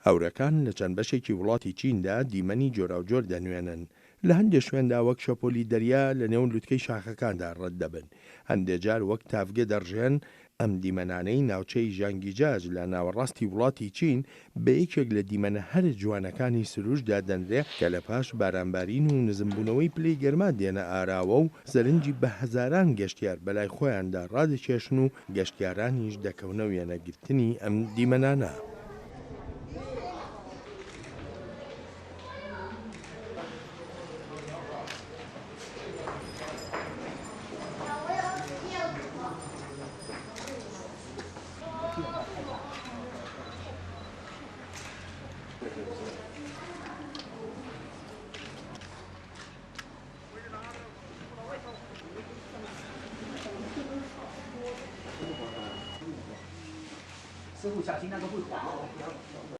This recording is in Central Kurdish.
هەورەکان لە چەند بەشێکی وڵاتی چیندا دیمەنی جۆراوجۆر دەنوێنن. لە هەندێک شوێندا وەک شەپۆلی دەریا لە نێو لووتکەی شاخەکاندا ڕەت دەبن. هەندێک جار وەک تافگە دەڕژێن. ئەم دیمەنانەی ناوچەی ژانگیجاج لە ناوەڕاستی وڵاتی چین بە یەکێک لە دیمەنە هەر جوانەکانی سروشدا دەنرێ کە لە پاش بارانبارین و نزمبوونەوەی پلەی گەرما دێنە ئاراوە و زەرنجی بە هەزاران گەشتیار بەلای خۆیاندا ڕادەکێشن و گەشتیارانیش دەکەونە وێنەگرتنی ئەم دیمەنانە.师傅小心那个会滑。